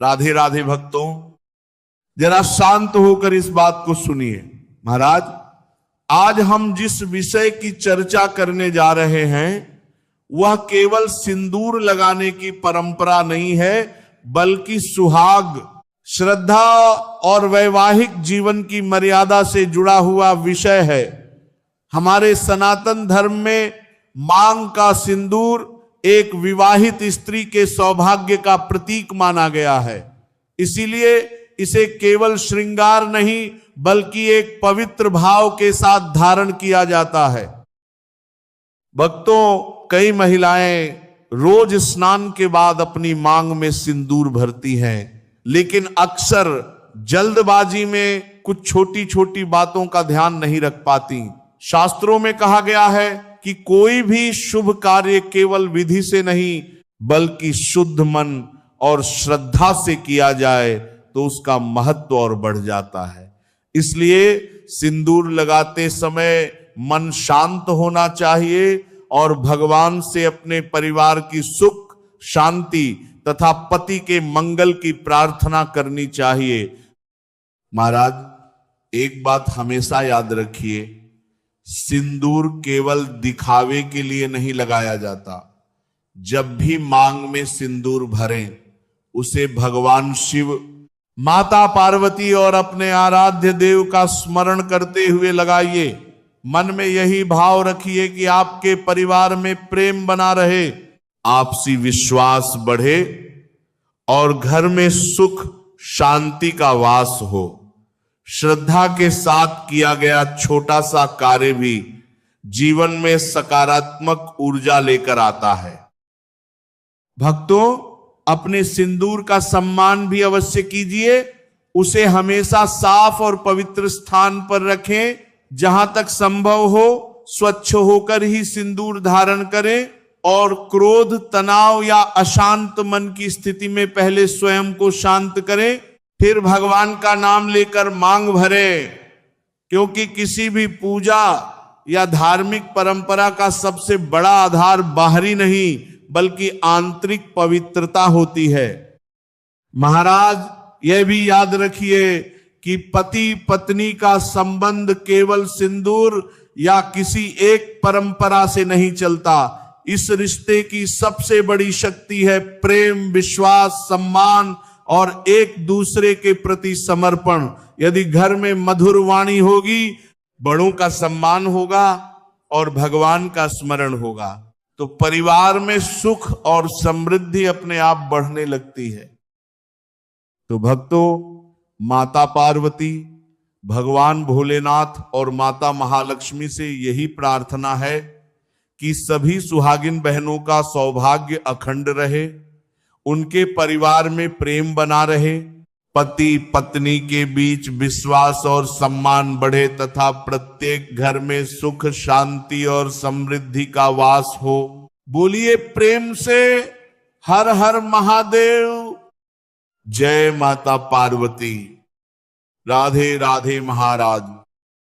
राधे राधे भक्तों, जरा शांत होकर इस बात को सुनिए। महाराज, आज हम जिस विषय की चर्चा करने जा रहे हैं वह केवल सिंदूर लगाने की परंपरा नहीं है, बल्कि सुहाग, श्रद्धा और वैवाहिक जीवन की मर्यादा से जुड़ा हुआ विषय है। हमारे सनातन धर्म में मांग का सिंदूर एक विवाहित स्त्री के सौभाग्य का प्रतीक माना गया है। इसीलिए इसे केवल श्रृंगार नहीं बल्कि एक पवित्र भाव के साथ धारण किया जाता है। भक्तों, कई महिलाएं रोज स्नान के बाद अपनी मांग में सिंदूर भरती हैं, लेकिन अक्सर जल्दबाजी में कुछ छोटी छोटी बातों का ध्यान नहीं रख पाती। शास्त्रों में कहा गया है कि कोई भी शुभ कार्य केवल विधि से नहीं बल्कि शुद्ध मन और श्रद्धा से किया जाए तो उसका महत्व और बढ़ जाता है। इसलिए सिंदूर लगाते समय मन शांत होना चाहिए और भगवान से अपने परिवार की सुख, शांति तथा पति के मंगल की प्रार्थना करनी चाहिए। महाराज, एक बात हमेशा याद रखिए, सिंदूर केवल दिखावे के लिए नहीं लगाया जाता। जब भी मांग में सिंदूर भरें, उसे भगवान शिव, माता पार्वती और अपने आराध्य देव का स्मरण करते हुए लगाइए। मन में यही भाव रखिए कि आपके परिवार में प्रेम बना रहे, आपसी विश्वास बढ़े और घर में सुख शांति का वास हो। श्रद्धा के साथ किया गया छोटा सा कार्य भी जीवन में सकारात्मक ऊर्जा लेकर आता है। भक्तों, अपने सिंदूर का सम्मान भी अवश्य कीजिए। उसे हमेशा साफ और पवित्र स्थान पर रखें। जहां तक संभव हो स्वच्छ होकर ही सिंदूर धारण करें और क्रोध, तनाव या अशांत मन की स्थिति में पहले स्वयं को शांत करें, फिर भगवान का नाम लेकर मांग भरें। क्योंकि किसी भी पूजा या धार्मिक परंपरा का सबसे बड़ा आधार बाहरी नहीं बल्कि आंतरिक पवित्रता होती है। महाराज, यह भी याद रखिए कि पति पत्नी का संबंध केवल सिंदूर या किसी एक परंपरा से नहीं चलता। इस रिश्ते की सबसे बड़ी शक्ति है प्रेम, विश्वास, सम्मान और एक दूसरे के प्रति समर्पण। यदि घर में मधुर वाणी होगी, बड़ों का सम्मान होगा और भगवान का स्मरण होगा, तो परिवार में सुख और समृद्धि अपने आप बढ़ने लगती है। तो भक्तों, माता पार्वती, भगवान भोलेनाथ और माता महालक्ष्मी से यही प्रार्थना है कि सभी सुहागिन बहनों का सौभाग्य अखंड रहे, उनके परिवार में प्रेम बना रहे, पति पत्नी के बीच विश्वास और सम्मान बढ़े तथा प्रत्येक घर में सुख, शांति और समृद्धि का वास हो। बोलिए प्रेम से हर हर महादेव। जय माता पार्वती। राधे राधे महाराज।